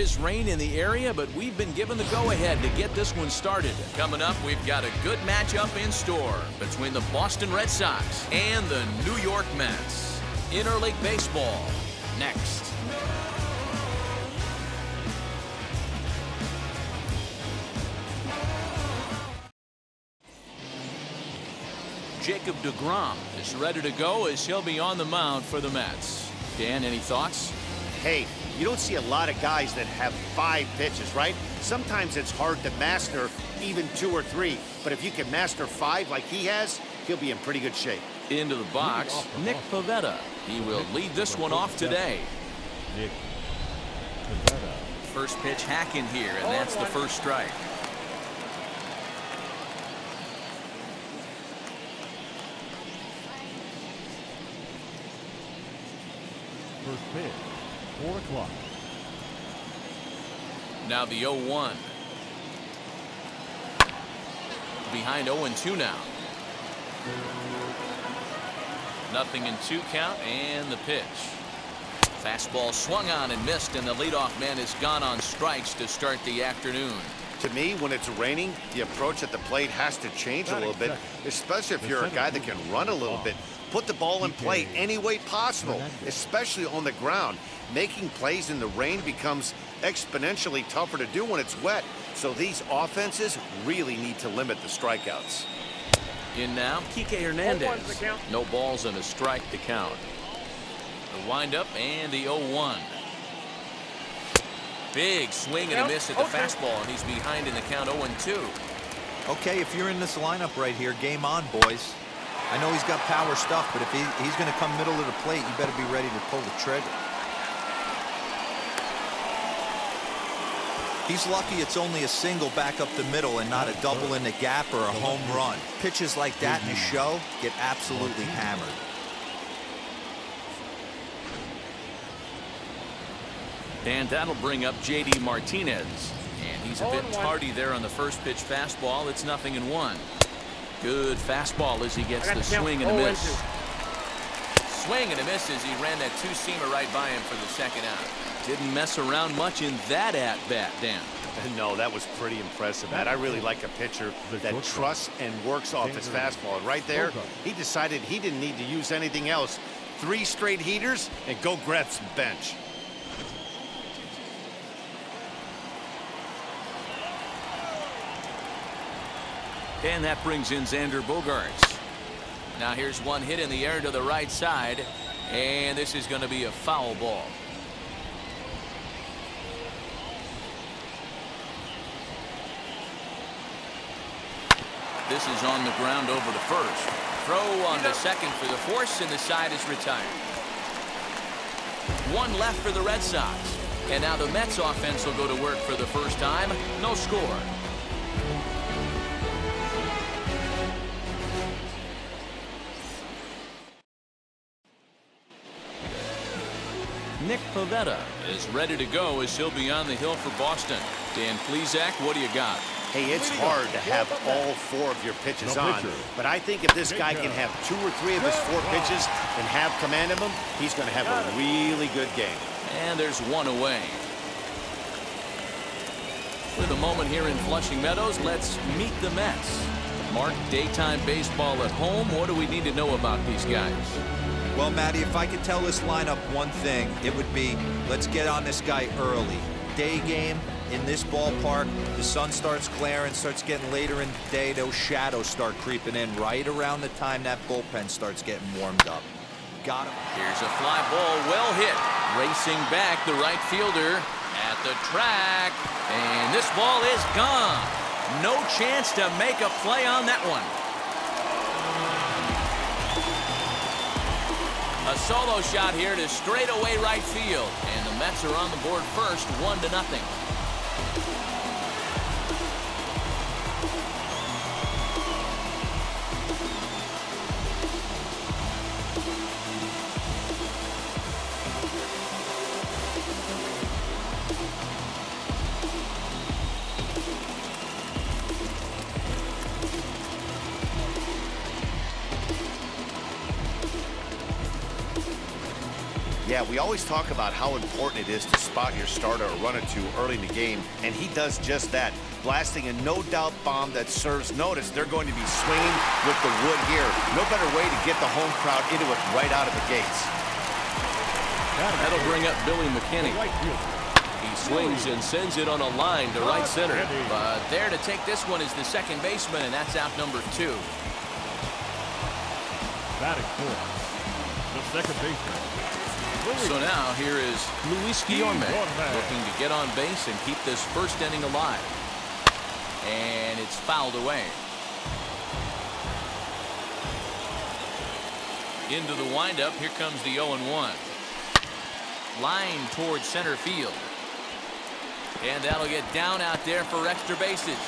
is rain in the area, but we've been given the go-ahead to get this one started. Coming up, we've got a good matchup in store between the Boston Red Sox and the New York Mets. Interleague Baseball, next. Jacob deGrom is ready to go as he'll be on the mound for the Mets. Dan, any thoughts? Hey, you don't see a lot of guys that have 5 pitches, right? Sometimes it's hard to master even 2 or 3, but if you can master 5 like he has, he'll be in pretty good shape. Into the box, Nick Pivetta. He will lead this one off today. Nick Pivetta. First pitch hack in here, and that's the first strike. First pitch, 4 o'clock. Now the 0-1. Behind 0-2 now. 0-2 count, and the pitch. Fastball swung on and missed, and the leadoff man is gone on strikes to start the afternoon. To me, when it's raining, the approach at the plate has to change a little bit, especially if you're a guy that can run a little bit. Put the ball in play any way possible, especially on the ground. Making plays in the rain becomes exponentially tougher to do when it's wet. So these offenses really need to limit the strikeouts. In now, Kike Hernandez. No balls and a strike to count. The windup and the 0-1. Big swing and a miss at the fastball, and he's behind in the count 0-2. Okay, if you're in this lineup right here, game on, boys. I know he's got power stuff, but if he's going to come middle of the plate, you better be ready to pull the trigger. He's lucky it's only a single back up the middle and not a double in the gap or a home run. Pitches like that in a show get absolutely hammered. And that'll bring up J.D. Martinez. And he's a bit tardy there on the first pitch fastball. It's 0-1. Good fastball as he gets the swing and a miss. Swing and a miss as he ran that 2-seamer right by him for the second out. Didn't mess around much in that at-bat, Dan. No, that was pretty impressive, Matt. I really like a pitcher that trusts and works off his fastball. And right there, he decided he didn't need to use anything else. 3 straight heaters and go grab some bench. And that brings in Xander Bogaerts. Now here's one hit in the air to the right side, and this is going to be a foul ball. This is on the ground over to first. Throw on to second for the force, and the side is retired. 1 left for the Red Sox. And now the Mets offense will go to work for the first time. No score. Nick Pivetta is ready to go as he'll be on the hill for Boston. Dan Plesac, what do you got? Hey, it's hard to have all 4 of your pitches on, but I think if this guy can have 2 or 3 of his 4 pitches and have command of them, he's going to have a really good game. And there's 1 away. With a moment here in Flushing Meadows, let's meet the Mets. Mark, daytime baseball at home. What do we need to know about these guys? Well, Matty, if I could tell this lineup one thing, it would be let's get on this guy early. Day game in this ballpark, the sun starts glaring, starts getting later in the day, those shadows start creeping in right around the time that bullpen starts getting warmed up. Got him. Here's a fly ball, well hit. Racing back, the right fielder at the track. And this ball is gone. No chance to make a play on that one. A solo shot here to straightaway right field. And the Mets are on the board first, 1-0. Yeah, we always talk about how important it is to spot your starter or run it to early in the game, and he does just that, blasting a no-doubt bomb that serves notice. They're going to be swinging with the wood here. No better way to get the home crowd into it right out of the gates. That'll bring up Billy McKinney. He swings and sends it on a line to right center. But there to take this one is the second baseman, and that's out number 2. Batting fourth, the second baseman. So now here is Luis Guillorme looking to get on base and keep this first inning alive. And it's fouled away. Into the windup. Here comes the 0-1. Line towards center field. And that'll get down out there for extra bases.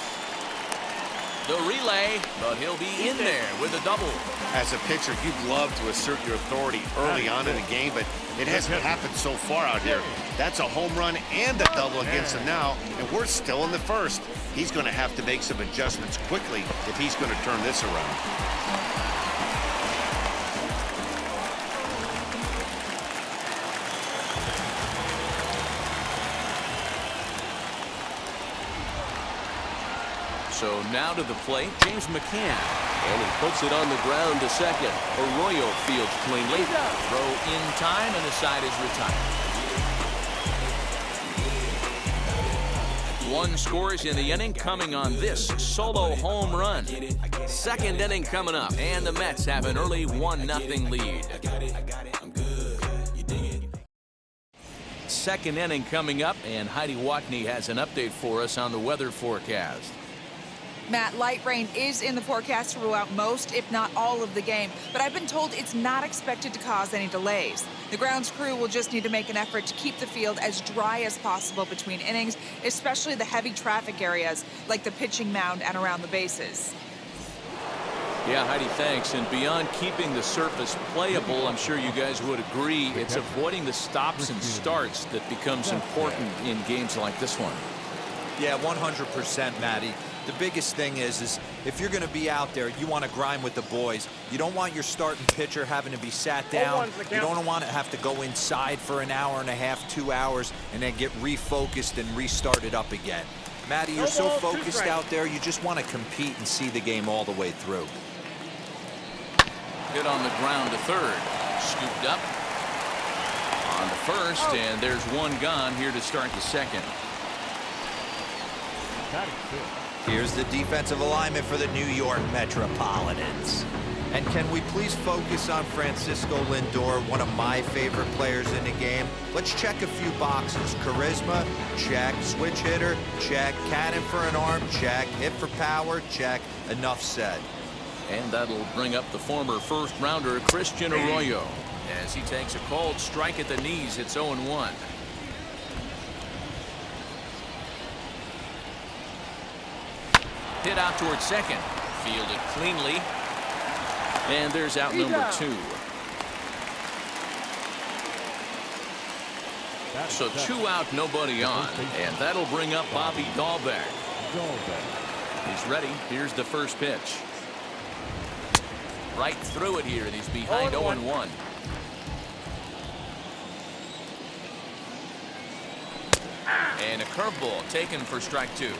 The relay, but he'll be in there with a double. As a pitcher, you'd love to assert your authority early on in the game, but it hasn't happened so far out here. That's a home run and a double against him now, and we're still in the first. He's going to have to make some adjustments quickly if he's going to turn this around. So now to the plate, James McCann. And he puts it on the ground to second. Arroyo fields cleanly. Throw in time, and the side is retired. 1 scores in the inning, coming on this solo home run. Second inning coming up, and the Mets have an early 1-0 lead. Second inning coming up, and Heidi Watney has an update for us on the weather forecast. Matt, light rain is in the forecast throughout most, if not all, of the game, but I've been told it's not expected to cause any delays. The grounds crew will just need to make an effort to keep the field as dry as possible between innings, especially the heavy traffic areas like the pitching mound and around the bases. Yeah, Heidi, thanks. And beyond keeping the surface playable, I'm sure you guys would agree, it's avoiding the stops and starts that becomes important in games like this one. Yeah, 100%, Matty. The biggest thing is if you're going to be out there, you want to grind with the boys. You don't want your starting pitcher having to be sat down. You don't want to have to go inside for an hour and a half, 2 hours, and then get refocused and restarted up again. Matty, you're so focused out there, you just want to compete and see the game all the way through. Hit on the ground to third. Scooped up on the first, and there's one gone here to start the second. Here's the defensive alignment for the New York Metropolitans. And can we please focus on Francisco Lindor, one of my favorite players in the game? Let's check a few boxes. Charisma, check. Switch hitter, check. Cannon for an arm, check. Hit for power, check. Enough said. And that'll bring up the former first-rounder Christian Arroyo as he takes a cold strike at the knees. It's 0-1. Hit out towards second. Fielded cleanly. And there's out number 2. So 2 out, nobody on. And that'll bring up Bobby Dahlbeck. He's ready. Here's the first pitch. Right through it here, and he's behind 0-1. And a curveball taken for strike 2.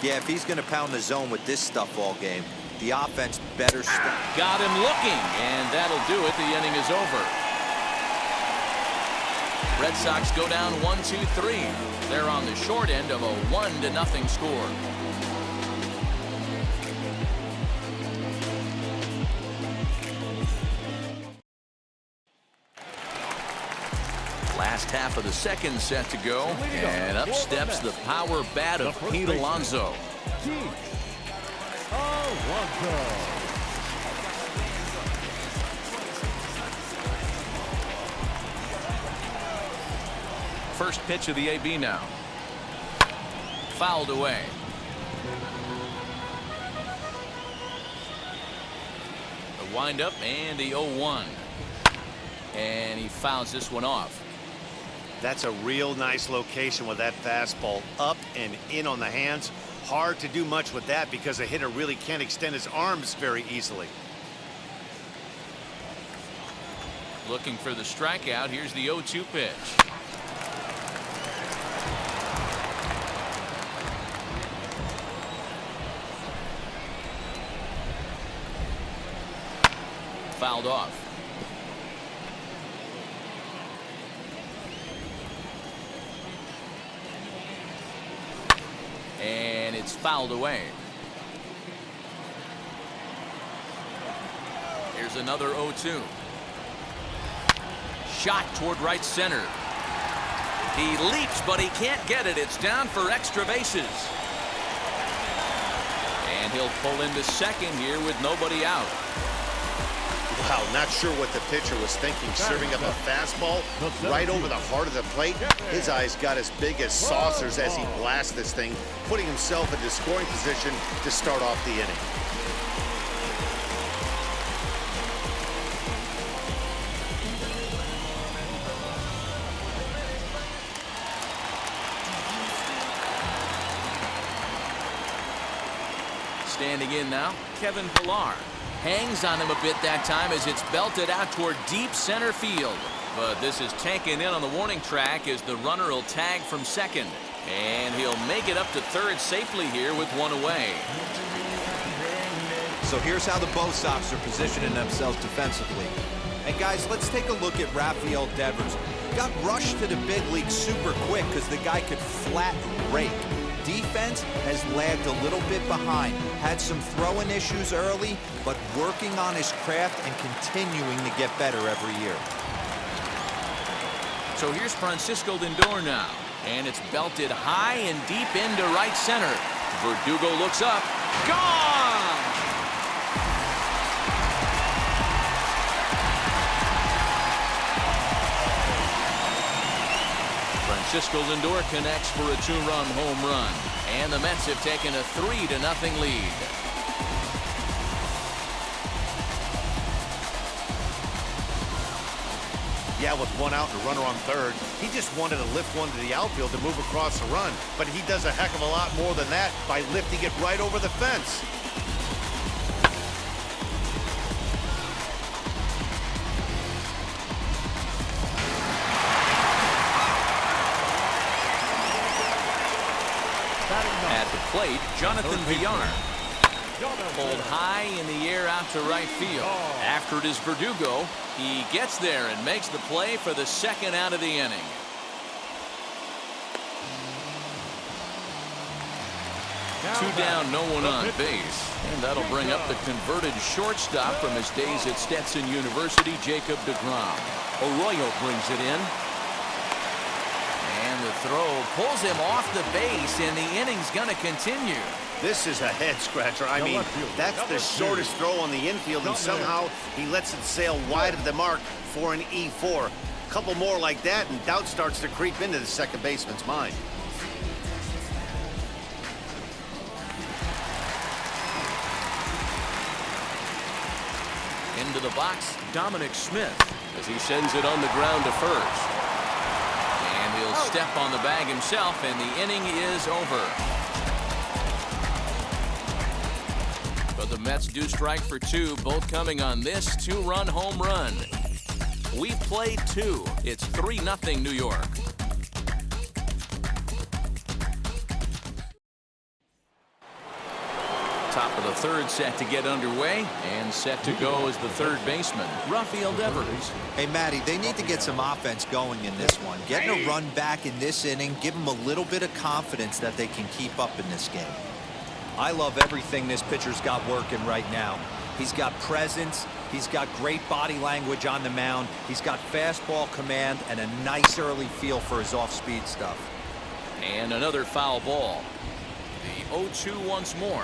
Yeah, if he's going to pound the zone with this stuff all game, the offense better stop. Got him looking, and that'll do it. The inning is over. Red Sox go down 1-2-3. They're on the short end of a 1-0 score. Last half of the second set to go, and up steps the power bat of Pete Alonso. First pitch of the AB now. Fouled away. The windup and the 0-1. And he fouls this one off. That's a real nice location with that fastball up and in on the hands. Hard to do much with that because a hitter really can't extend his arms very easily. Looking for the strikeout. Here's the 0-2 pitch. Fouled off. And it's fouled away. Here's another 0-2. Shot toward right center. He leaps, but he can't get it. It's down for extra bases. And he'll pull into second here with nobody out. Wow, not sure what the pitcher was thinking, serving up a fastball right over the heart of the plate. His eyes got as big as saucers as he blasted this thing, putting himself into scoring position to start off the inning. Standing in now, Kevin Pillar. Hangs on him a bit that time as it's belted out toward deep center field. But this is taken in on the warning track as the runner will tag from second. And he'll make it up to third safely here with one away. So here's how the Bo Sox are positioning themselves defensively. And guys, let's take a look at Rafael Devers. Got rushed to the big league super quick because the guy could flat rake. Defense has lagged a little bit behind. Had some throwing issues early, but working on his craft and continuing to get better every year. So here's Francisco Lindor now. And it's belted high and deep into right center. Verdugo looks up. Gone! Francisco Lindor connects for a two-run home run. And the Mets have taken a 3-0 lead. Yeah, with one out and a runner on third, he just wanted to lift one to the outfield to move across the run. But he does a heck of a lot more than that by lifting it right over the fence. At the plate, Jonathan Villar. Pulled high in the air out to right field. After it is Verdugo, he gets there and makes the play for the second out of the inning. Two down, no one on base. And that'll bring up the converted shortstop from his days at Stetson University, Jacob deGrom. Arroyo brings it in. And the throw pulls him off the base, and the inning's going to continue. This is a head scratcher. I mean, that's the shortest throw on the infield, and somehow he lets it sail wide of the mark for an E4. A couple more like that, and doubt starts to creep into the second baseman's mind. Into the box, Dominic Smith, as he sends it on the ground to first. And he'll step on the bag himself, and the inning is over. But the Mets do strike for two, both coming on this two-run home run. We play two. It's 3-0 New York. Top of the third set to get underway, and set to go as the third baseman, Rafael Devers. Hey, Matty, they need to get some offense going in this one. Getting a run back in this inning, give them a little bit of confidence that they can keep up in this game. I love everything this pitcher's got working right now. He's got presence. He's got great body language on the mound. He's got fastball command and a nice early feel for his off-speed stuff. And another foul ball. The 0-2 once more.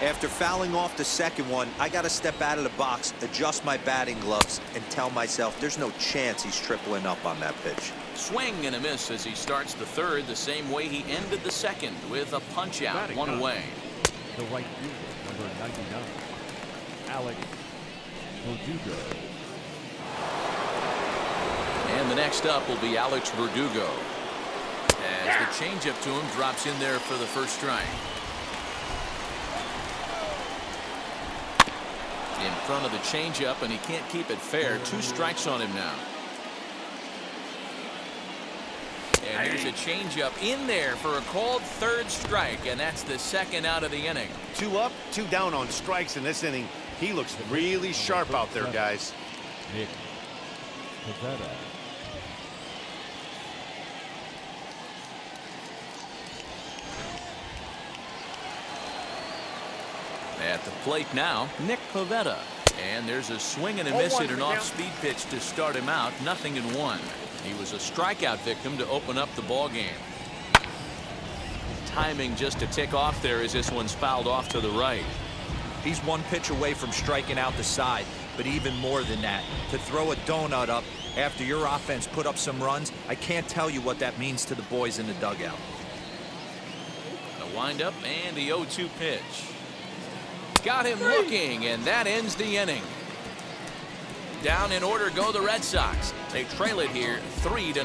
After fouling off the second one, I got to step out of the box, adjust my batting gloves, and tell myself there's no chance he's tripling up on that pitch. Swing and a miss as he starts the third the same way he ended the second, with a punch-out, one away. The right fielder, number 99, Alex Verdugo. And the next up will be Alex Verdugo, as the changeup to him drops in there for the first strike. In front of the changeup, and he can't keep it fair. 2 strikes on him now. And here's a changeup in there for a called 3rd strike, and that's the 2nd out of the inning. 2 up, 2 down on strikes in this inning. He looks really sharp out there, guys. Nick Pivetta. At the plate now, Nick Pivetta. And there's a swing and a miss at an off-speed pitch to start him out. 0-1. He was a strikeout victim to open up the ball game. Timing just to tick off there as this one's fouled off to the right. He's 1 pitch away from striking out the side, but even more than that, to throw a donut up after your offense put up some runs, I can't tell you what that means to the boys in the dugout. A windup and the 0-2 pitch. Got him looking, and that ends the inning. Down in order go the Red Sox. They trail it here 3-0.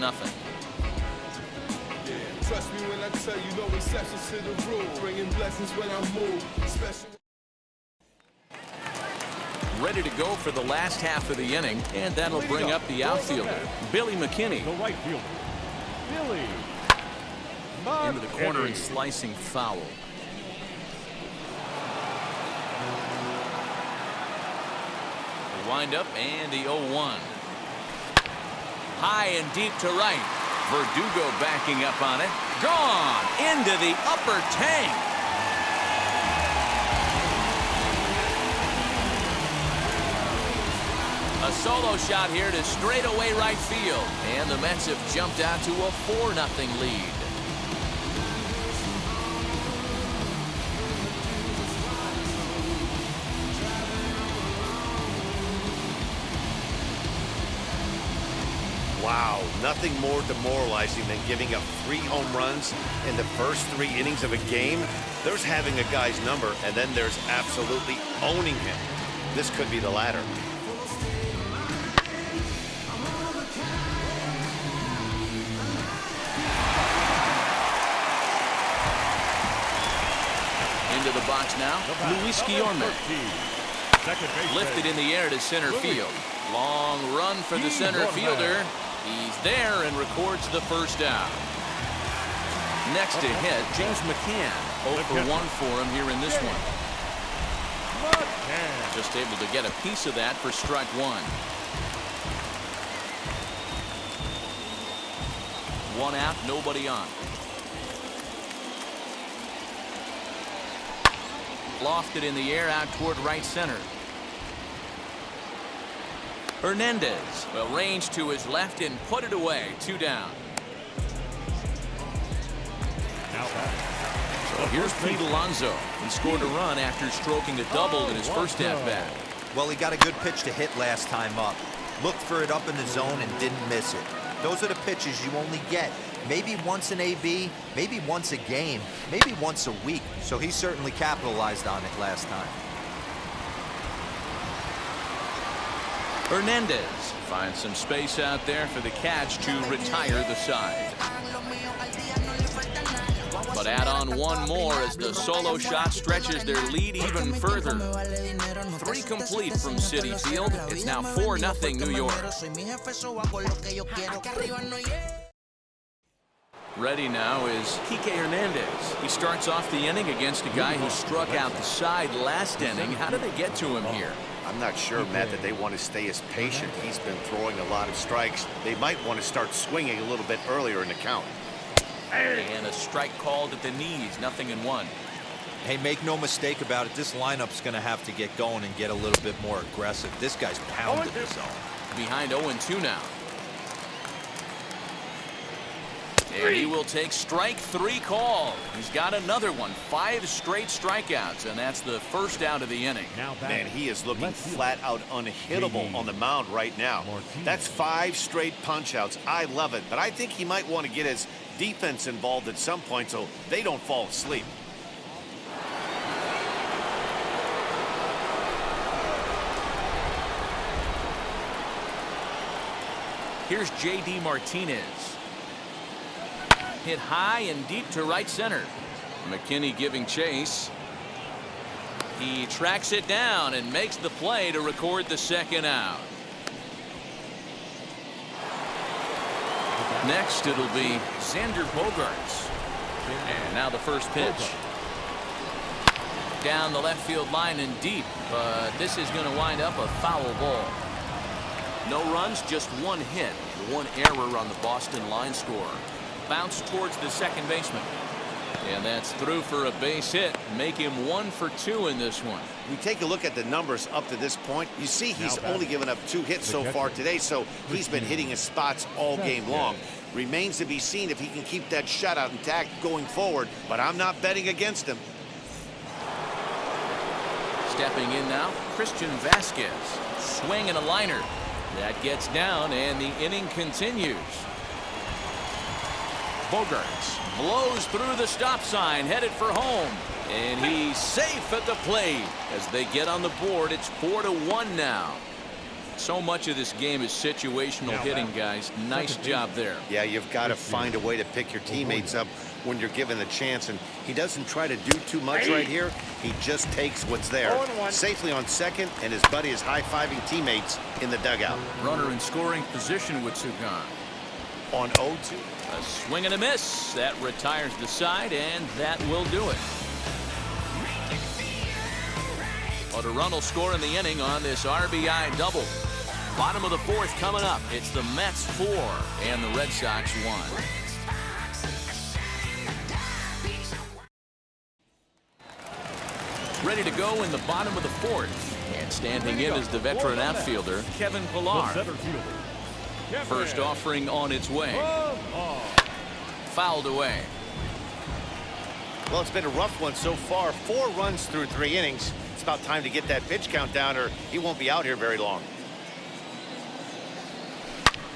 Trust me when I tell you, no exceptions to the rule. Bringing blessings when I move. Special. Ready to go for the last half of the inning, and that'll bring up the outfielder, Billy McKinney. The right fielder, Billy Into the corner and McKinney. slicing foul. The windup and the 0-1. High and deep to right. Verdugo backing up on it. Gone into the upper tank. A solo shot here to straightaway right field. And the Mets have jumped out to a 4-0 lead. Wow, nothing more demoralizing than giving up 3 home runs in the first 3 innings of a game. There's having a guy's number, and then there's absolutely owning him. This could be the latter. Into the box now, Luis Guillorme. Lifted in the air to center field. Long run for the center fielder. He's there and records the first out. Next to hit, James McCann. 0 for 1 for him here in this one. Just able to get a piece of that for strike 1. 1 out, nobody on. Lofted in the air out toward right center. Hernandez will range to his left and put it away. 2 down. So here's Pete Alonso. He scored a run after stroking a double in his first at bat. Well, he got a good pitch to hit last time up. Looked for it up in the zone and didn't miss it. Those are the pitches you only get maybe once in AB, maybe once a game, maybe once a week. So he certainly capitalized on it last time. Hernandez finds some space out there for the catch to retire the side. But add on 1 more as the solo shot stretches their lead even further. 3 complete from Citi Field. It's now 4-0 New York. Ready now is Kike Hernandez. He starts off the inning against a guy who struck out the side last inning. How did they get to him here? I'm not sure, Matt, that they want to stay as patient. He's been throwing a lot of strikes. They might want to start swinging a little bit earlier in the count. And a strike called at the knees. 0-1. Hey, make no mistake about it. This lineup's going to have to get going and get a little bit more aggressive. This guy's pounding the zone. Behind 0-2 now. And he will take strike 3 call. He's got another one. 5 straight strikeouts, and that's the first out of the inning. Man, he is looking flat out unhittable on the mound right now. That's 5 straight punch-outs. I love it, but I think he might want to get his defense involved at some point so they don't fall asleep. Here's J.D. Martinez. Hit high and deep to right center. McKinney giving chase. He tracks it down and makes the play to record the second out. Next, it'll be Xander Bogaerts. And now the first pitch. Down the left field line and deep, but this is going to wind up a foul ball. No runs, just one hit, one error on the Boston line score. Bounce towards the second baseman. And that's through for a base hit. Make him 1 for 2 in this one. We take a look at the numbers up to this point. You see he's only given up 2 hits so far today, so he's been hitting his spots all game long. Remains to be seen if he can keep that shutout intact going forward, but I'm not betting against him. Stepping in now, Christian Vasquez. Swing and a liner. That gets down, and the inning continues. Bogaerts blows through the stop sign, headed for home. And he's safe at the plate. As they get on the board, it's 4-1 now. So much of this game is situational hitting, guys. Nice job there. Yeah, you've got to find a way to pick your teammates up when you're given the chance, and he doesn't try to do too much right here. He just takes what's there. Safely on second, and his buddy is high-fiving teammates in the dugout. Runner in scoring position with 2 gone. On 0-2. A swing and a miss. That retires the side, and that will do it. But a run will score in the inning on this RBI double. Bottom of the 4th coming up. It's the Mets 4 and the Red Sox 1. Ready to go in the bottom of the 4th. And standing in is the veteran outfielder, Kevin Pillar. First offering on its way. Fouled away. Well, it's been a rough one so far. 4 runs through 3 innings. It's about time to get that pitch count down, or he won't be out here very long.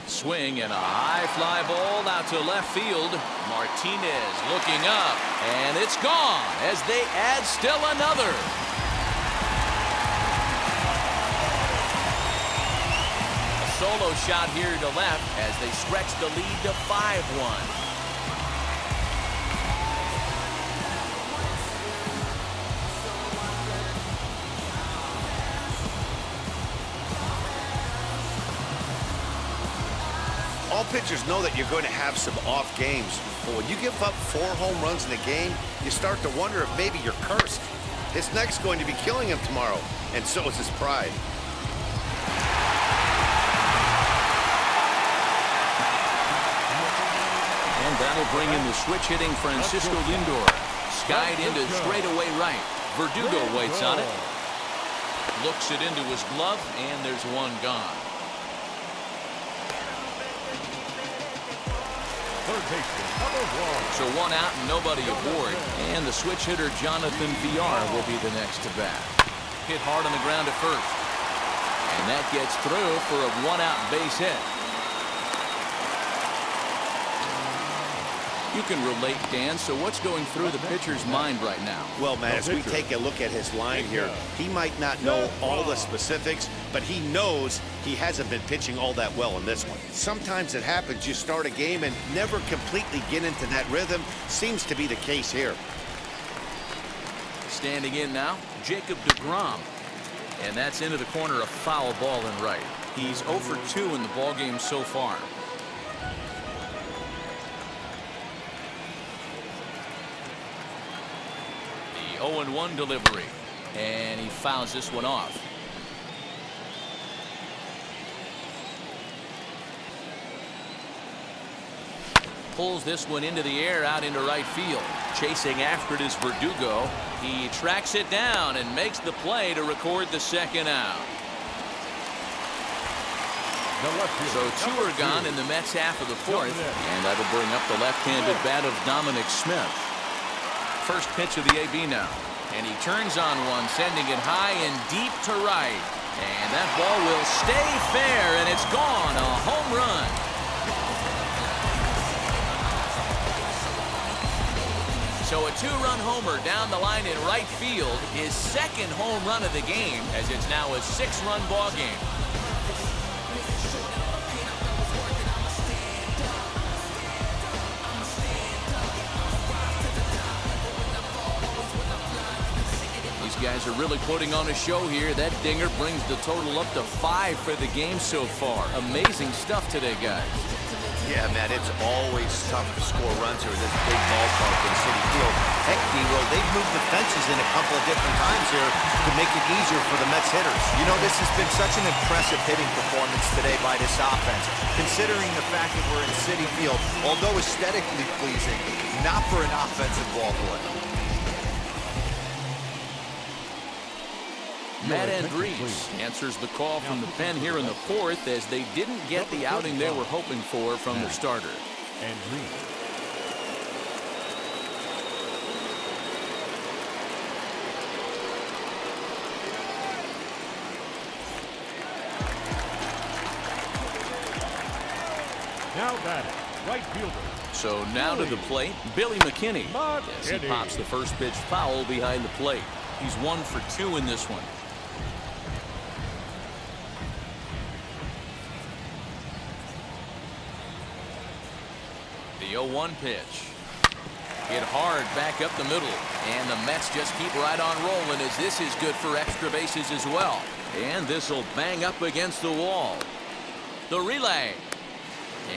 Swing and a high fly ball out to left field. Martinez looking up, and it's gone as they add still another. A solo shot here to left as they stretch the lead to 5-1. All pitchers know that you're going to have some off games, but when you give up 4 home runs in a game, you start to wonder if maybe you're cursed. His neck's going to be killing him tomorrow, and so is his pride. And that'll bring in the switch-hitting Francisco Lindor. Skied into straightaway right. Verdugo waits on it. Looks it into his glove, and there's 1 gone. So 1 out and nobody aboard. And the switch hitter Jonathan VR will be the next to bat. Hit hard on the ground at first. And that gets through for a 1-out base hit. You can relate, Dan. So what's going through the pitcher's mind right now? Well, Matt, as we take a look at his line here, he might not know all the specifics, but he knows he hasn't been pitching all that well in this one. Sometimes it happens. You start a game and never completely get into that rhythm. Seems to be the case here. Standing in now, Jacob deGrom. And that's into the corner, a foul ball in right. He's 0 for 2 in the ballgame so far. The 0-1 delivery. And he fouls this one off. Pulls this one into the air out into right field. Chasing after it is Verdugo. He tracks it down and makes the play to record the second out. So 2 are gone in the Mets half of the 4th, and that'll bring up the left-handed bat of Dominic Smith. First pitch of the AB now, and he turns on one, sending it high and deep to right, and that ball will stay fair, and it's gone. A home run. So a 2-run homer down the line in right field, his 2nd home run of the game, as it's now a 6-run ball game. guys are really putting on a show here. That dinger brings the total up to 5 for the game so far. Amazing stuff today, guys. Yeah, man, it's always tough to score runs here in this big ballpark in Citi Field. Heck, D-Roll, they've moved the fences in a couple of different times here to make it easier for the Mets hitters. You know, this has been such an impressive hitting performance today by this offense, considering the fact that we're in Citi Field, although aesthetically pleasing, not for an offensive ballboy. Matt Andrees answers the call from the pen here in the 4th as they didn't get the outing they were hoping for from their starter. Now batting, right fielder. So now to the plate, Billy McKinney. As he pops the first pitch foul behind the plate. He's 1 for 2 in this one. The 0-1 pitch. Hit hard back up the middle. And the Mets just keep right on rolling as this is good for extra bases as well. And this will bang up against the wall. The relay.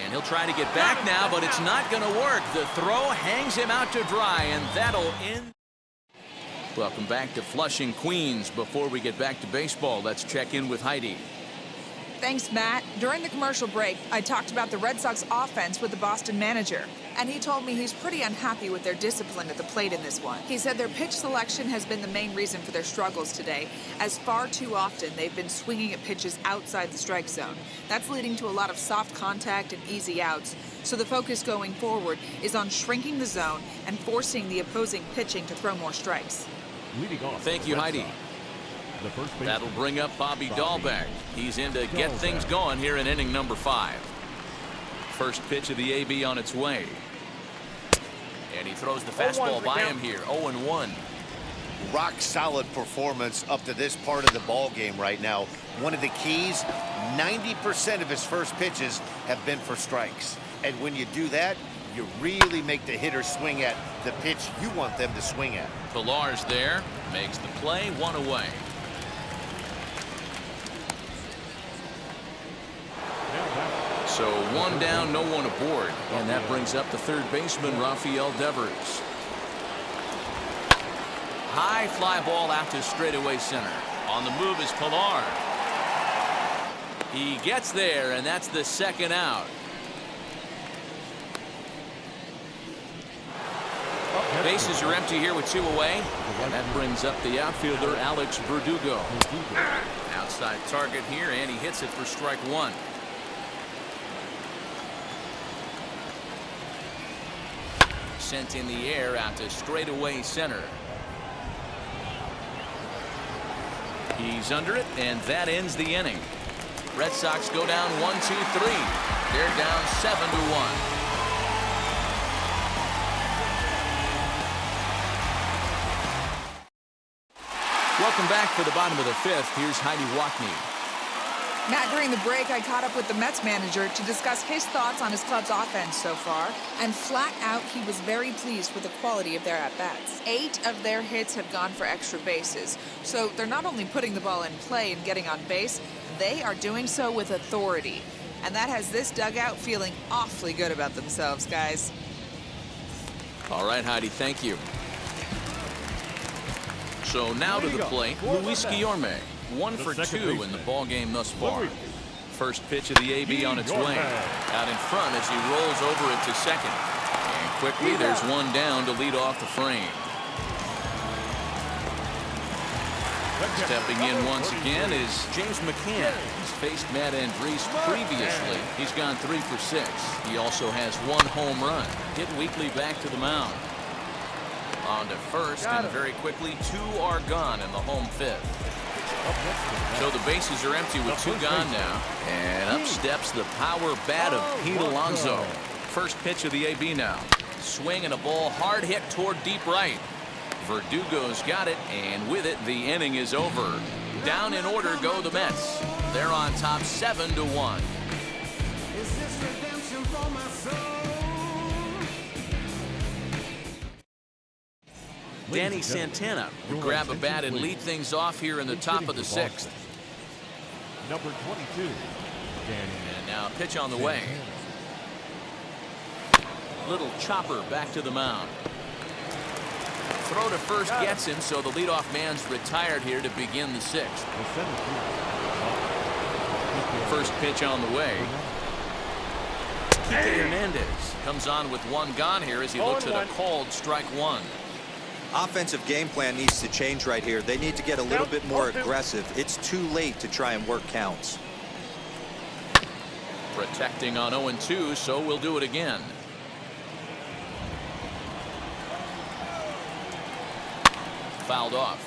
And he'll try to get back now, but it's not going to work. The throw hangs him out to dry, and that'll end. Welcome back to Flushing, Queens. Before we get back to baseball, let's check in with Heidi. Thanks, Matt. During the commercial break, I talked about the Red Sox offense with the Boston manager, and he told me he's pretty unhappy with their discipline at the plate in this one. He said their pitch selection has been the main reason for their struggles today, as far too often they've been swinging at pitches outside the strike zone. That's leading to a lot of soft contact and easy outs, so the focus going forward is on shrinking the zone and forcing the opposing pitching to throw more strikes. Thank you, Heidi. That'll bring up Bobby Dahlbeck. He's in to get things going here in inning number 5. First pitch of the AB on its way. And he throws the fastball by him here. 0-1. Rock solid performance up to this part of the ball game right now. One of the keys, 90% of his first pitches have been for strikes. And when you do that, you really make the hitter swing at the pitch you want them to swing at. Pilar's there, makes the play, 1 away. So 1 down, no one aboard. And that brings up the third baseman, Rafael Devers. High fly ball out to straightaway center. On the move is Pilar. He gets there, and that's the second out. Bases are empty here with 2 away. And that brings up the outfielder, Alex Verdugo. Outside target here, and he hits it for strike 1. Sent in the air out to straightaway center. He's under it, and that ends the inning. Red Sox go down 1-2-3. They're down 7-1. Welcome back for the bottom of the 5th. Here's Heidi Wackney. Matt, during the break, I caught up with the Mets manager to discuss his thoughts on his club's offense so far, and flat out, he was very pleased with the quality of their at-bats. 8 of their hits have gone for extra bases, so they're not only putting the ball in play and getting on base, they are doing so with authority, and that has this dugout feeling awfully good about themselves, guys. All right, Heidi, thank you. So now to the plate, Luis Guillorme. 1 for 2 in the ball game thus far. First pitch of the AB on its way. Out in front as he rolls over it to second. And quickly there's 1 down to lead off the frame. Stepping in once again is James McCann. He's faced Matt Andrees previously. He's gone 3 for 6. He also has 1 home run. Hit weekly back to the mound. On to first, and very quickly 2 are gone in the home 5th. So the bases are empty with 2 gone now. And up steps the power bat of Pete Alonso. First pitch of the AB now. Swing and a ball hard hit toward deep right. Verdugo's got it, and with it, the inning is over. Down in order go the Mets. They're on top 7-1. Danny Santana would grab a bat and lead things off here in the top of the sixth. Number 22, Danny. And now pitch on the way. Little chopper back to the mound. Throw to first gets him, so the leadoff man's retired here to begin the sixth. First pitch on the way. Kike Hernandez comes on with one gone here as he looks at a called strike one. Offensive game plan needs to change right here. They need to get a little bit more aggressive. It's too late to try and work counts. Protecting on 0-2, so we'll do it again. Fouled off.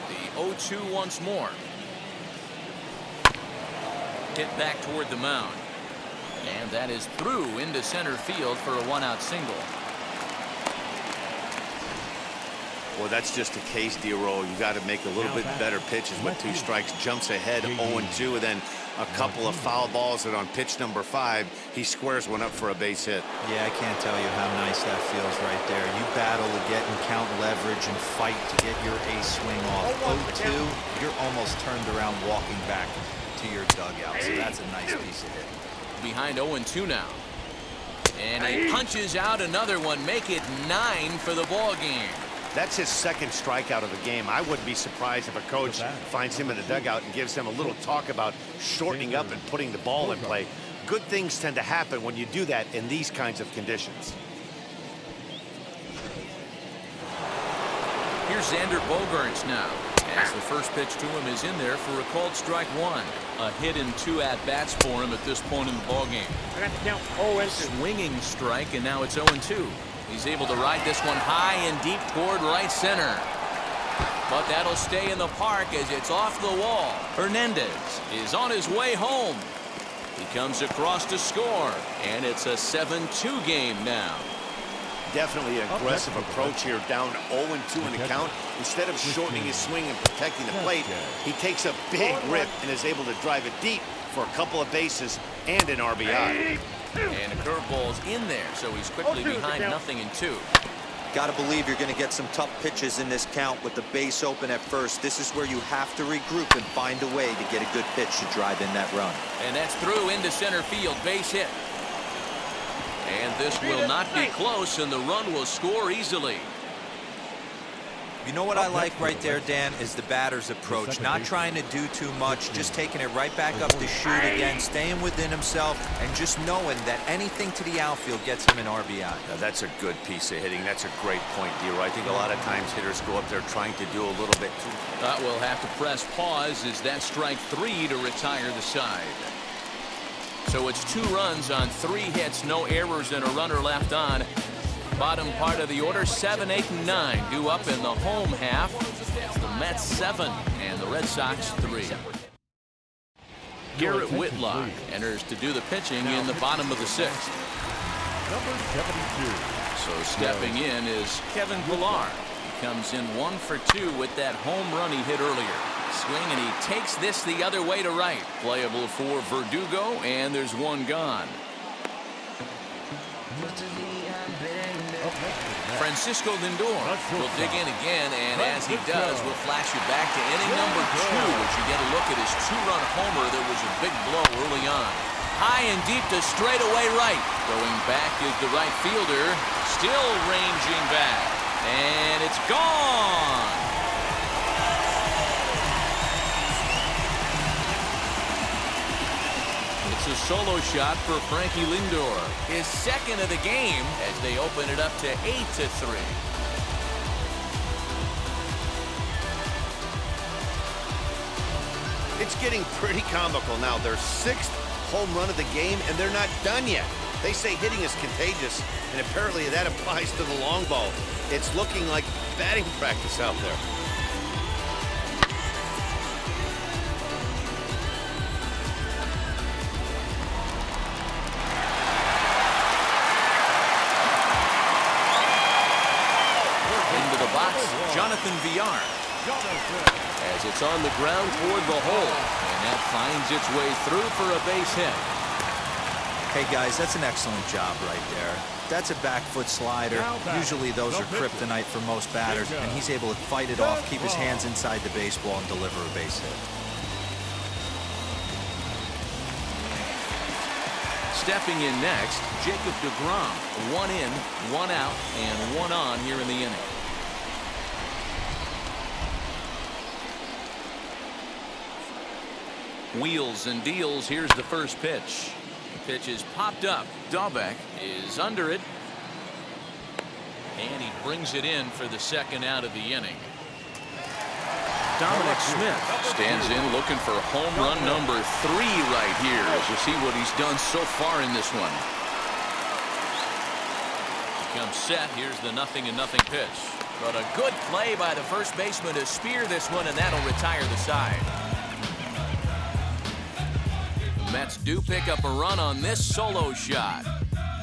The 0-2 once more. Hit back toward the mound. And that is through into center field for a one-out single. Well, that's just a case, D-Roll. You got to make a little bit better pitches with 2 strikes. Jumps ahead 0-2, and then a couple of foul balls, and on pitch number 5, he squares one up for a base hit. Yeah, I can't tell you how nice that feels right there. You battle to get and count leverage and fight to get your ace swing off. 0-2, you're almost turned around walking back to your dugout, so that's a nice piece of hit. Behind 0-2 now. And he punches out another one. Make it 9 for the ball game. That's his second strikeout of the game. I wouldn't be surprised if a coach finds him in the dugout and gives him a little talk about shortening up and putting the ball in play. Good things tend to happen when you do that in these kinds of conditions. Here's Xander Bogaerts now, as the first pitch to him is in there for a called strike one. A hit in 2 at-bats for him at this point in the ballgame. Swinging strike, and now it's 0-2. He's able to ride this one high and deep toward right center. But that'll stay in the park as it's off the wall. Hernandez is on his way home. He comes across to score, and it's a 7-2 game now. Definitely an aggressive approach here, down 0-2 in the count. Instead of shortening his swing and protecting the plate, he takes a big rip and is able to drive it deep for a couple of bases and an RBI. And a curveball's in there, so he's quickly behind 0-2. Got to believe you're going to get some tough pitches in this count with the base open at first. This is where you have to regroup and find a way to get a good pitch to drive in that run. And that's through into center field, base hit. And this will not be close, and the run will score easily. You know what I like right there, Dan, is the batter's approach. Not trying to do too much, just taking it right back up to shoot again, staying within himself, and just knowing that anything to the outfield gets him an RBI. Now, that's a good piece of hitting. That's a great point, D-Roll. I think a lot of times hitters go up there trying to do a little bit too. We'll have to press pause as that strike 3 to retire the side. So it's 2 runs on 3 hits, no errors, and a runner left on. Bottom part of the order, 7, 8, and 9 due up in the home half. It's the Mets 7 and the Red Sox 3. Garrett Whitlock enters to do the pitching in the bottom of the 6th. Number 72. So stepping in is Kevin Pillar. He comes in 1 for 2 with that home run he hit earlier. Swing, and he takes this the other way to right. Playable for Verdugo, and there's 1 gone. Francisco Lindor will dig in again, and as he does, we'll flash you back to inning number 2, as you get a look at his 2-run homer. There was a big blow early on. High and deep to straightaway right. Going back is the right fielder, still ranging back, and it's gone. It's a solo shot for Frankie Lindor, his 2nd of the game, as they open it up to 8-3. It's getting pretty comical now. Their 6th home run of the game, and they're not done yet. They say hitting is contagious, and apparently that applies to the long ball. It's looking like batting practice out there. Jonathan Villar, as it's on the ground toward the hole, and that finds its way through for a base hit. Hey, guys, that's an excellent job right there. That's a back foot slider. Usually those are kryptonite for most batters, and he's able to fight it off, keep his hands inside the baseball, and deliver a base hit. Stepping in next, Jacob deGrom. 1 in, 1 out, and 1 on here in the inning. Wheels and deals. Here's the first pitch. The pitch is popped up. Dahlbeck is under it. And he brings it in for the second out of the inning. Dominic Smith stands in looking for home run number 3 right here as you see what he's done so far in this one. He comes set. Here's the 0-0 pitch. But a good play by the first baseman to spear this one, and that'll retire the side. The Mets do pick up a run on this solo shot.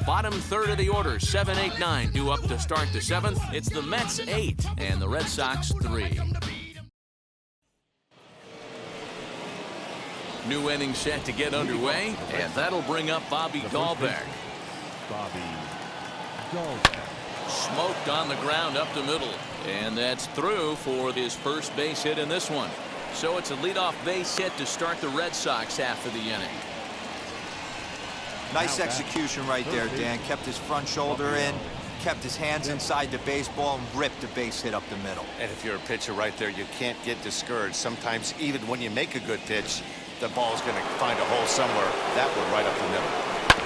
Bottom third of the order, 7, 8, 9 due up to start the 7th. It's the Mets 8 and the Red Sox 3. New inning set to get underway, and that'll bring up Bobby Dahlbeck. Smoked on the ground up the middle, and that's through for his first base hit in this one. So it's a leadoff base hit to start the Red Sox half of the inning. Nice execution right there, Dan. Kept his front shoulder in, kept his hands inside the baseball, and ripped a base hit up the middle. And if you're a pitcher right there, you can't get discouraged. Sometimes even when you make a good pitch, the ball's going to find a hole somewhere. That one right up the middle.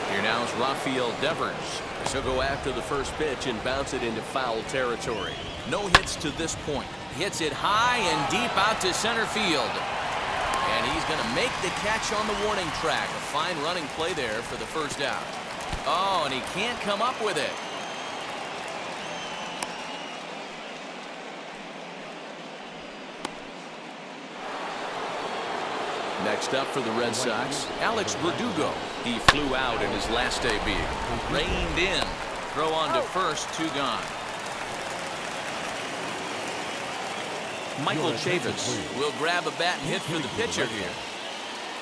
Here now is Rafael Devers. He'll go after the first pitch and bounce it into foul territory. No hits to this point. Hits it high and deep out to center field. And he's going to make the catch on the warning track. A fine running play there for the first out. Oh, and he can't come up with it. Next up for the Red Sox, Alex Verdugo. He flew out in his last debut. Reined in. Throw on to first, 2 gone. Michael Chavis will grab a bat and hit for the pitcher here.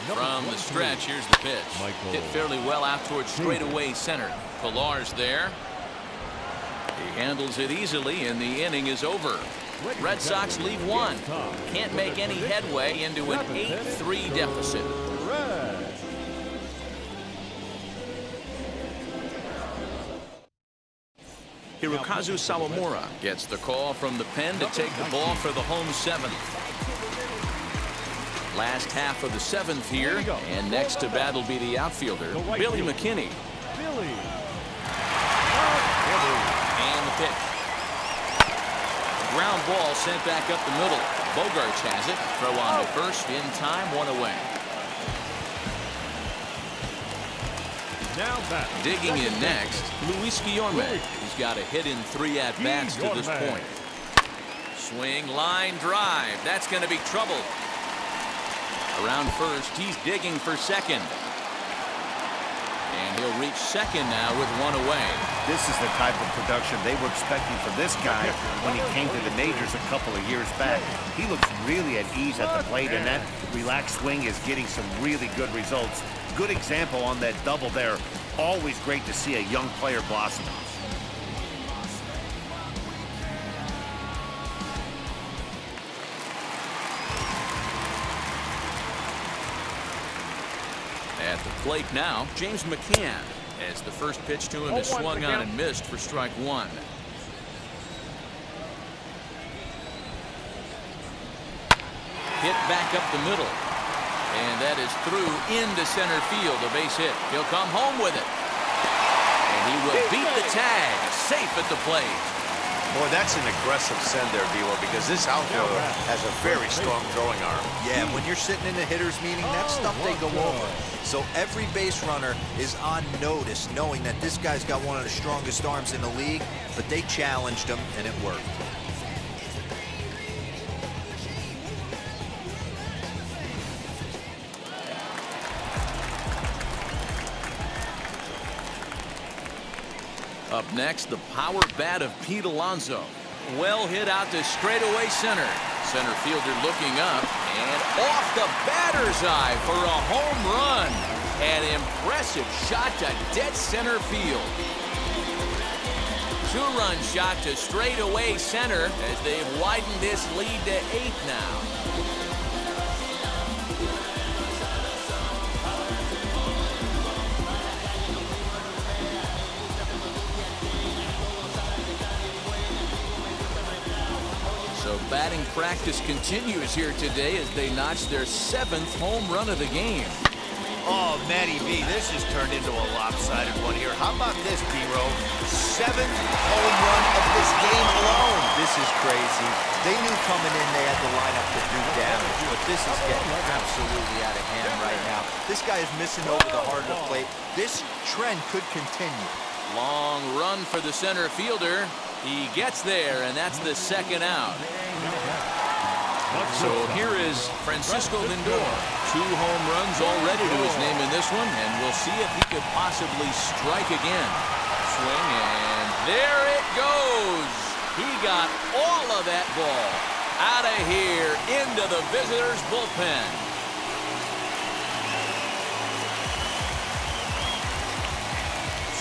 From the stretch, here's the pitch. Hit fairly well out towards straightaway center. Pilar's there. He handles it easily, and the inning is over. Red Sox lead 1. Can't make any headway into an 8-3 deficit. Hirokazu Sawamura gets the call from the pen to take the ball for the home 7th. Last half of the 7th here, and next to bat will be the outfielder, Billy McKinney. And the pitch. Ground ball sent back up the middle. Bogarts has it. Throw on to first in time, 1 away. Now back. Digging in next, Luis Guillorme. He's got a hit in 3 at-bats to this point. Swing, line, drive. That's going to be trouble. Around first, he's digging for second. And he'll reach second now with 1 away. This is the type of production they were expecting from this guy when he came to the majors a couple of years back. He looks really at ease at the plate, and that relaxed swing is getting some really good results. Good example on that double there. Always great to see a young player blossom. At the plate now, James McCann, as the first pitch to him is swung on and missed for strike 1. Hit back up the middle. And that is through into center field, a base hit. He'll come home with it. And he will beat the tag, safe at the plate. Boy, that's an aggressive send there, Velo, because this outfielder has a very strong throwing arm. Yeah, when you're sitting in a hitter's meeting, that's stuff they go over. So every base runner is on notice, knowing that this guy's got one of the strongest arms in the league, but they challenged him, and it worked. Up next, the power bat of Pete Alonso. Well hit out to straightaway center. Center fielder looking up and off the batter's eye for a home run. An impressive shot to dead center field. Two-run shot to straightaway center as they've widened this lead to 8 now. So batting practice continues here today as they notch their 7th home run of the game. Oh, Matty V, this has turned into a lopsided one here. How about this, D-Row? 7th home run of this game alone. This is crazy. They knew coming in they had the lineup to do damage, but this is getting absolutely out of hand right now. This guy is missing over the heart of the plate. This trend could continue. Long run for the center fielder. He gets there, and that's the 2nd out. So here is Francisco Lindor. 2 home runs already to his name in this one, and we'll see if he could possibly strike again. Swing, and there it goes. He got all of that ball out of here into the visitors' bullpen.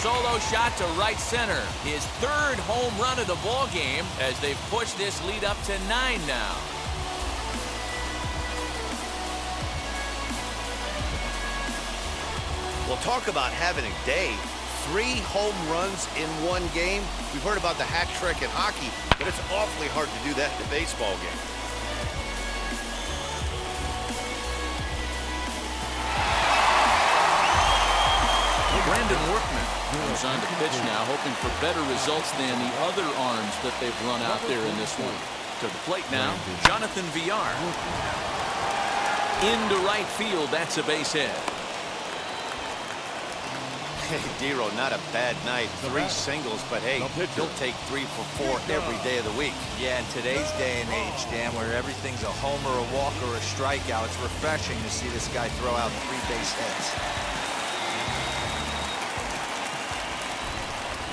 Solo shot to right center. His 3rd home run of the ball game as they've pushed this lead up to 9 now. We'll talk about having a day. 3 home runs in one game. We've heard about the hat trick in hockey, but it's awfully hard to do that in a baseball game. Brandon Workman comes on to pitch now, hoping for better results than the other arms that they've run out there in this one. To the plate now, Jonathan Villar. Into right field, that's a base hit. Hey, D-Row, not a bad night. 3 singles, but hey, he'll take 3 for 4 every day of the week. Yeah, in today's day and age, Dan, where everything's a homer, a walk, or a strikeout, it's refreshing to see this guy throw out 3 base hits.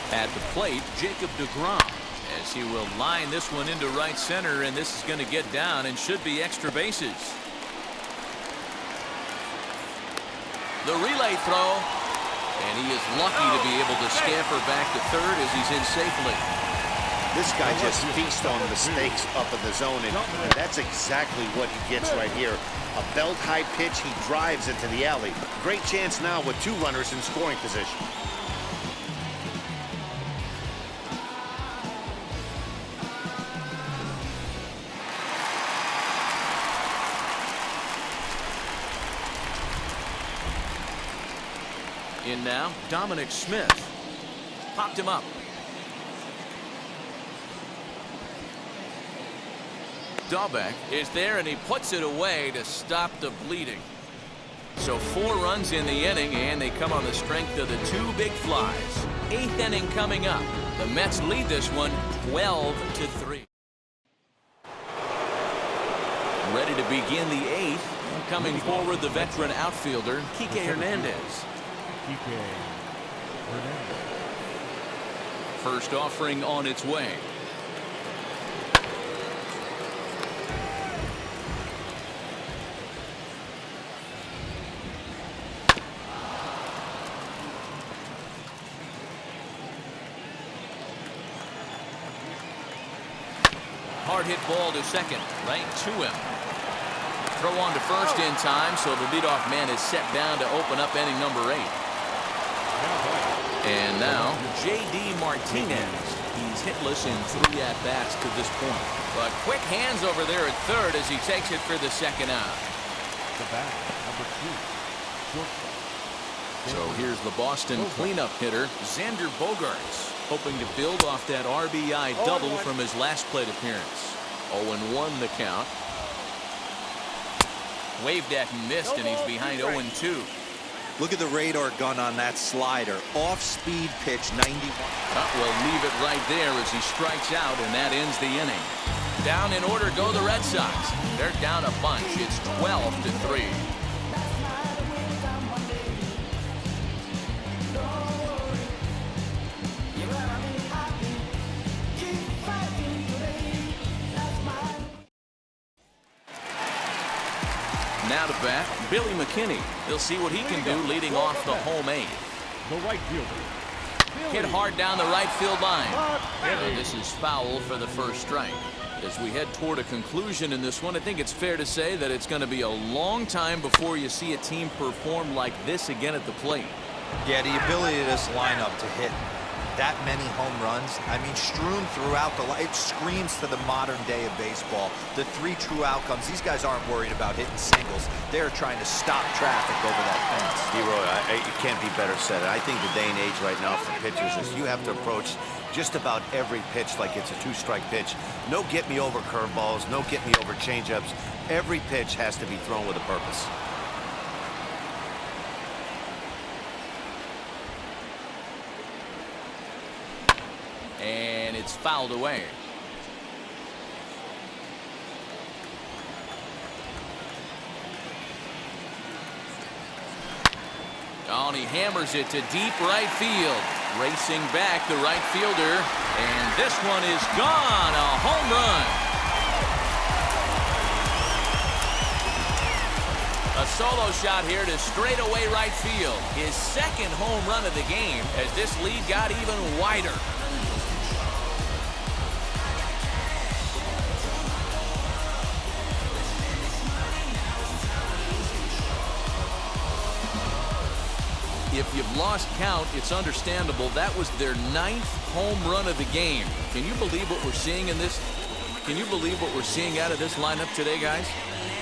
At the plate, Jacob deGrom, as he will line this one into right center, and this is going to get down and should be extra bases. The relay throw, and he is lucky to be able to scamper back to 3rd as he's in safely. This guy just feasts on mistakes up in the zone, and that's exactly what he gets right here. A belt-high pitch, he drives into the alley. Great chance now with 2 runners in scoring position. In now, Dominic Smith. Popped him up. Dahlbeck is there, and he puts it away to stop the bleeding. So 4 runs in the inning, and they come on the strength of the 2 big flies. 8th inning coming up. The Mets lead this one 12-3. Ready to begin the 8th. Coming forward, the veteran outfielder, Kike Hernandez. First offering on its way. Hard hit ball to second, right to him. Throw on to first in time, so the leadoff man is set down to open up inning number 8. And now, J.D. Martinez. He's hitless in 3 at-bats to this point. But quick hands over there at 3rd as he takes it for the 2nd out. So here's the Boston cleanup hitter, Xander Bogaerts, hoping to build off that RBI double from his last plate appearance. 0-1 the count. Waved at and missed, and he's behind 0-2. Look at the radar gun on that slider. Off-speed pitch, 91. We'll leave it right there as he strikes out, and that ends the inning. Down in order go the Red Sox. They're down a bunch. It's 12-3. Now to bat, Billy McKinney. He'll see what he can do leading off the home 8th. The right fielder. Hit hard down the right field line. So this is foul for the first strike. As we head toward a conclusion in this one, I think it's fair to say that it's going to be a long time before you see a team perform like this again at the plate. Yeah, the ability of this lineup to hit that many home runs, I mean, strewn throughout it screams to the modern day of baseball. The 3 true outcomes. These guys aren't worried about hitting singles. They're trying to stop traffic over that fence. D-Roy, it can't be better said. I think the day and age right now for pitchers is you have to approach just about every pitch like it's a 2-strike pitch. No get-me-over curveballs, no get-me-over changeups. Every pitch has to be thrown with a purpose. And it's fouled away. Oh, and he hammers it to deep right field. Racing back the right fielder. And this one is gone. A home run. A solo shot here to straightaway right field. His second home run of the game as this lead got even wider. If you've lost count, it's understandable. That was their 9th home run of the game. Can you believe what we're seeing in this? Can you believe what we're seeing out of this lineup today, guys?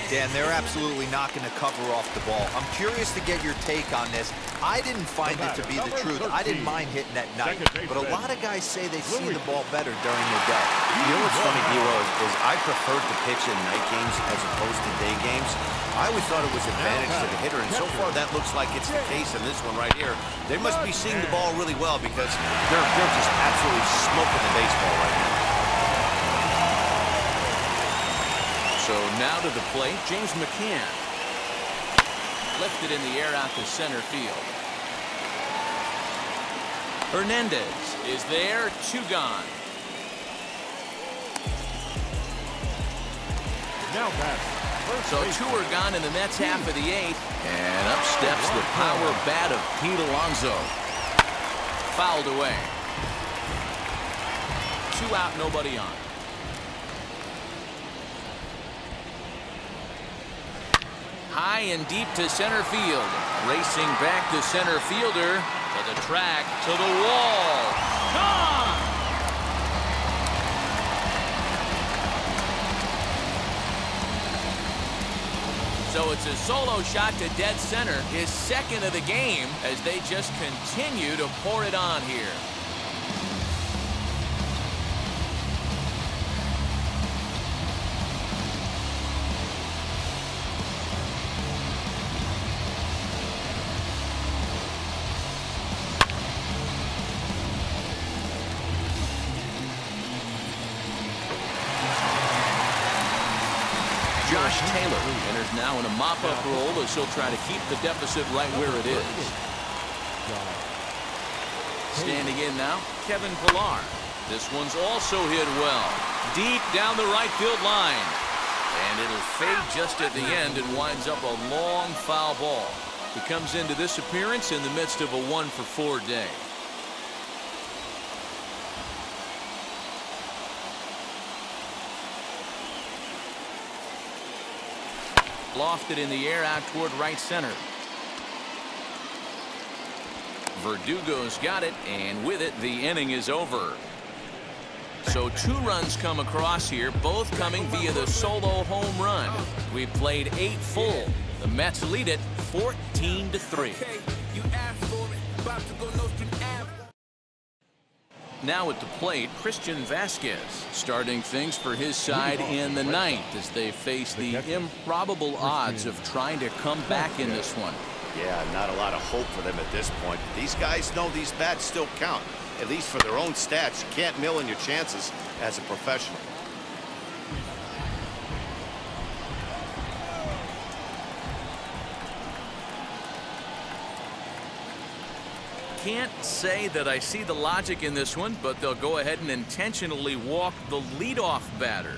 Dan, they're absolutely not going to cover off the ball. I'm curious to get your take on this. I didn't find it to be the truth. I didn't mind hitting at night, but a lot of guys say they see the ball better during the day. You know what's funny, D-Roy, is I preferred to pitch in night games as opposed to day games. I always thought it was an advantage to the hitter, and so far that looks like it's the case in this one right here. They must be seeing the ball really well because they're just absolutely smoking the baseball right now. So now to the plate, James McCann. Lifted in the air out to center field. Hernandez is there, 2 gone. Now back. So 2 are gone in the Mets half of the 8th. And up steps the power bat of Pete Alonso. Fouled away. 2 out, nobody on. High and deep to center field. Racing back to center fielder. To the track, to the wall. Gone! So it's a solo shot to dead center, his 2nd of the game, as they just continue to pour it on here. Josh Taylor enters now in a mop-up role as he'll try to keep the deficit right where it is. Standing in now, Kevin Pillar. This one's also hit well. Deep down the right field line. And it'll fade just at the end and winds up a long foul ball. He comes into this appearance in the midst of a 1-for-4 day. Lofted in the air out toward right center. Verdugo's got it, and with it, the inning is over. So 2 runs come across here, both coming via the solo home run. We've played 8 full. The Mets lead it 14-3. Now at the plate, Christian Vasquez starting things for his side in the 9th as they face the improbable odds of trying to come back in this one. Yeah, not a lot of hope for them at this point. These guys know these bats still count. At least for their own stats, you can't mill in your chances as a professional. Can't say that I see the logic in this one, but they'll go ahead and intentionally walk the leadoff batter.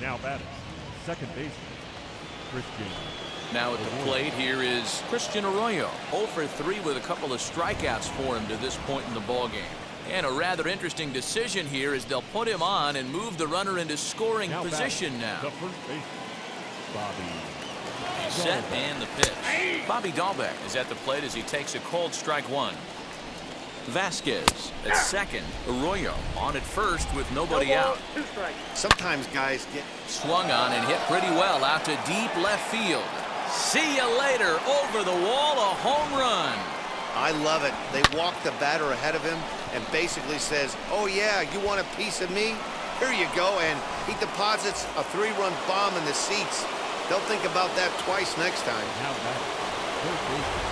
Now batting, second baseman, Christian. Now at the plate, here is Christian Arroyo. 0 for 3 with a couple of strikeouts for him to this point in the ballgame. And a rather interesting decision here as they'll put him on and move the runner into scoring position now. The first base, Bobby. He's set and the pitch. Bobby Dahlbeck is at the plate as he takes a cold strike one. Vasquez at second. Arroyo on at first with nobody out. Sometimes guys get Swung on and hit pretty well out to deep left field. See you later. Over the wall, a home run. I love it. They walk the batter ahead of him and basically says, oh yeah, you want a piece of me? Here you go. And he deposits a 3-run bomb in the seats. They'll think about that twice next time. Now batting, third baseman.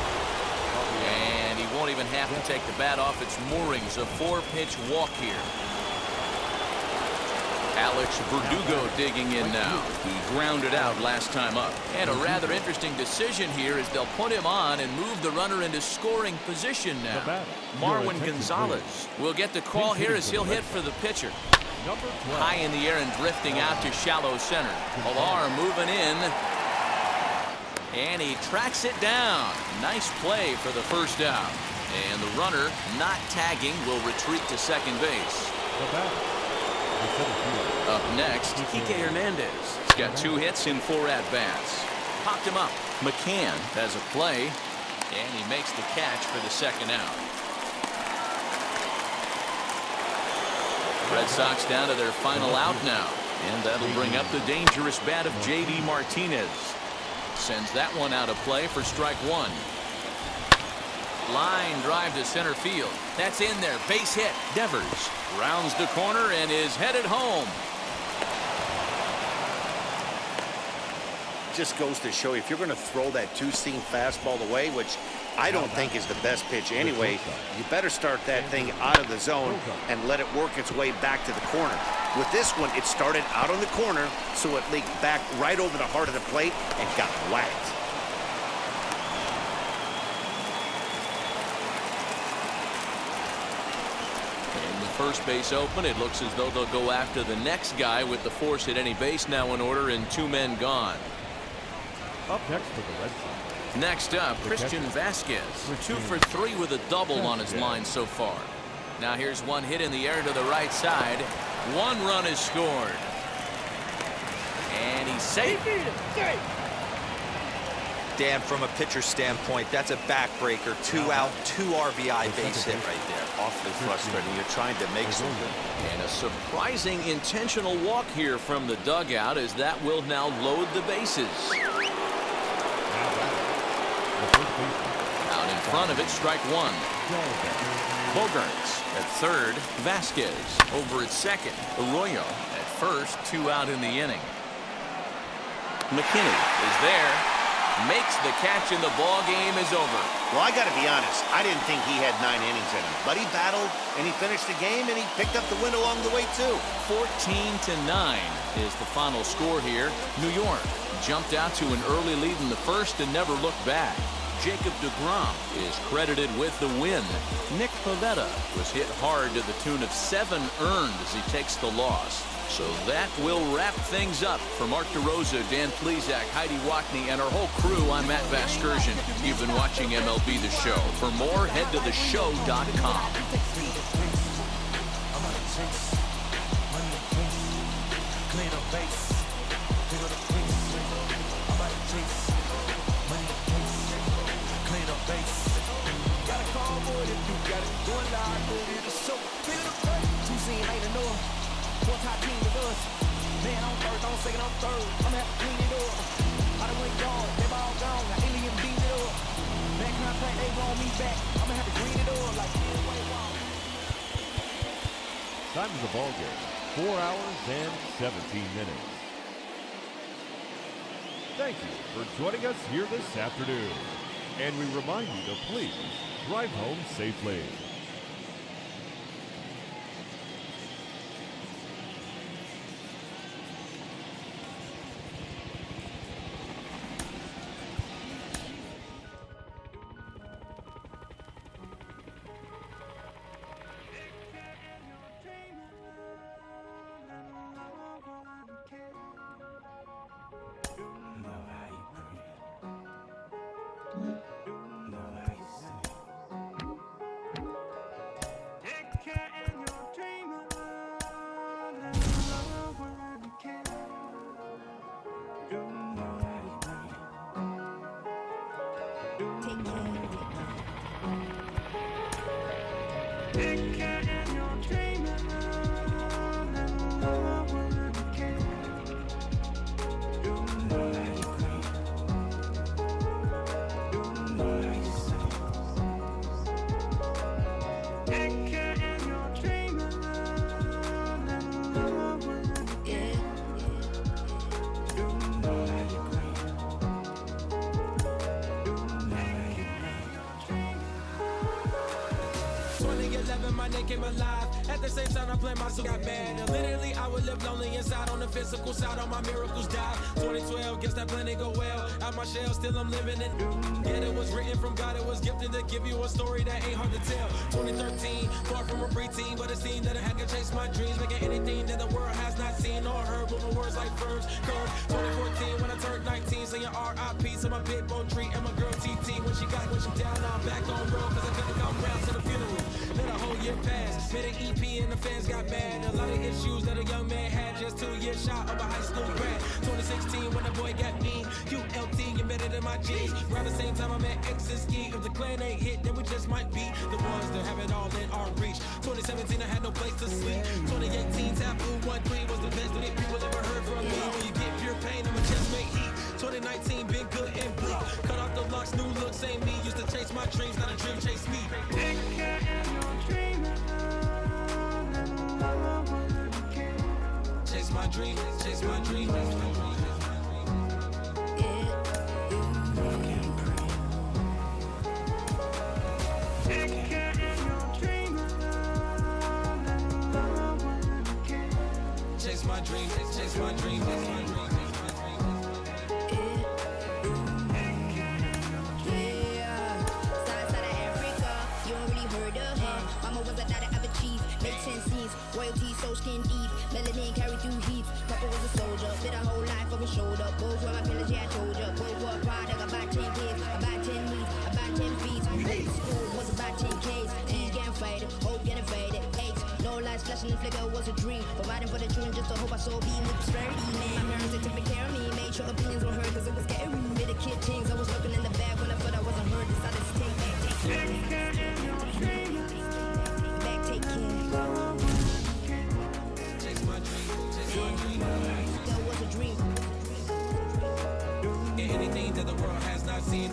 And he won't even have to take the bat off its moorings. A 4-pitch walk here. Alex Verdugo digging in now. He grounded out last time up. And a rather interesting decision here as they'll put him on and move the runner into scoring position now. Marwin Gonzalez will get the call here as he'll hit for the pitcher. High in the air and drifting out to shallow center. Alar moving in. And he tracks it down. Nice play for the first out. And the runner, not tagging, will retreat to second base. Up next, Kike Hernandez. He's got 2 hits in 4 at-bats. Popped him up. McCann has a play, and he makes the catch for the second out. Red Sox down to their final out now, and that'll bring up the dangerous bat of JD Martinez. Sends that one out of play for strike one. Line drive to center field. That's in there. Base hit. Devers rounds the corner and is headed home. Just goes to show you, if you're going to throw that 2-seam fastball away, which I don't think is the best pitch anyway, you better start that thing out of the zone and let it work its way back to the corner. With this one, it started out on the corner, so it leaked back right over the heart of the plate and got whacked. And the first base open. It looks as though they'll go after the next guy with the force at any base now in order and 2 men gone. Up next for the Red Sox. Next up, Christian Vasquez. 2 for 3 with a double on his line so far. Now here's one hit in the air to the right side. 1 run is scored. And he's safe. Dan, from a pitcher standpoint, that's a backbreaker. 2 out, 2 RBI base hit right there. Awfully frustrating. You're trying to make something. And a surprising intentional walk here from the dugout as that will now load the bases. Out in front of it, strike one. Bogarts at third. Vasquez over at second. Arroyo at first. 2 out in the inning. McKinney is there. Makes the catch and the ball game is over. Well, I got to be honest. I didn't think he had 9 innings in him. But he battled, and he finished the game, and he picked up the win along the way, too. 14-9 is the final score here. New York jumped out to an early lead in the first and never looked back. Jacob deGrom is credited with the win. Nick Pivetta was hit hard to the tune of 7 earned as he takes the loss. So that will wrap things up. For Mark DeRosa, Dan Plesac, Heidi Watney, and our whole crew, I'm Matt Vasgersian. You've been watching MLB The Show. For more, head to theshow.com. Second, I'm third. I'm gonna have to clean it up. I done went gone. They all gone. Now alien beat it up. That contract, they want me back. I'm gonna have to green it up like Time of the ball game, 4 hours and 17 minutes. Thank you for joining us here this afternoon. And we remind you to please drive home safely. know how you name came alive. At the same time, I planned my soul got bad. And literally, I would live lonely inside. On the physical side, all my miracles died. 2012, guess that plan didn't go well. Out my shell, still I'm living it. Yet it was written from God, it was gifted to give you a story that ain't hard to tell. 2013, far from a preteen, but it seemed that I had to chase my dreams, making anything that the world has not seen or heard. With my words like verbs, curve. 2014, when I turned 19, saying R.I.P. to my big bone tree and my girl TT. When she down, I'm back on road, cause I couldn't come round to the funeral. Let a whole year pass, made an EP and the fans got mad. A lot of issues that a young man had, just 2 years shy of a high school grad. 2016, when the boy got me, ULT embedded in my G's. Around the same time I met X and Ski. If the clan ain't hit, then we just might be the ones that have it all in our reach. 2017, I had no place to sleep. 2018, Taboo 1-3 was the best that people ever heard from me. When you get pure pain, I'ma just make heat. 2019, been good and bleak. Cut off the locks, new look, same me. Used to chase my dreams, not a dream chase me. Chase my dream, chase my dream, chase my dream. Chase my dream, chase my dream, chase my dream. Royalty so skin deep, melanin carry through heat. Papa was a soldier, did a whole life over shoulder. Both were my pillars, yeah, I told ya. Both were a product, about 10 kids, about 10 weeks, about 10 feet. School was about 10 Ks, T getting faded, hope getting faded. 8, no lights flashing, the flicker was a dream. Providing for the children just to hope I saw beam with prosperity, man. My parents, they took care of me, made sure opinions were heard, cause it was scary. Made a kid things, I was looking in the back when I thought I wasn't heard. Decided to take back, take care. Back, take care. That was a dream. Anything that the world has not seen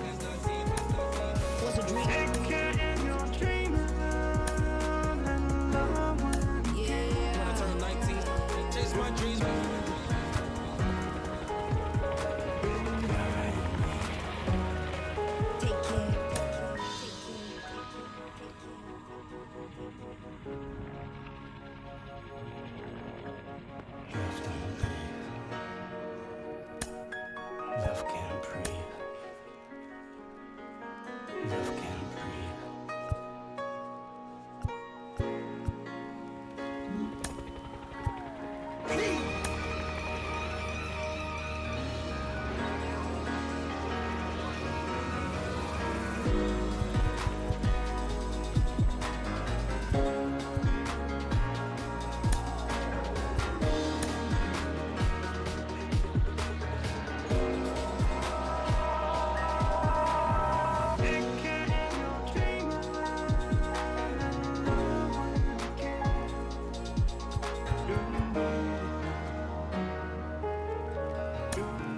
Was a dream. Yeah. When I turned 19, chase my dreams. Take care. Love can't breathe. Love can't breathe.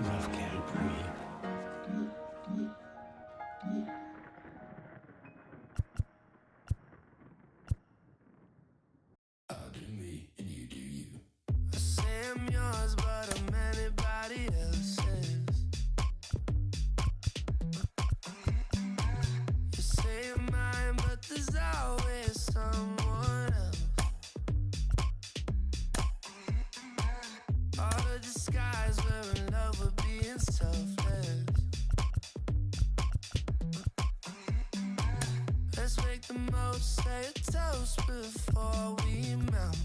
Love can't breathe. I'll do me and you do you. I say I'm yours, but I'm anybody else's. You say you're mine, but there's always someone else. All the disguise, we're in love with being selfless. Let's make the most, say a toast before we melt.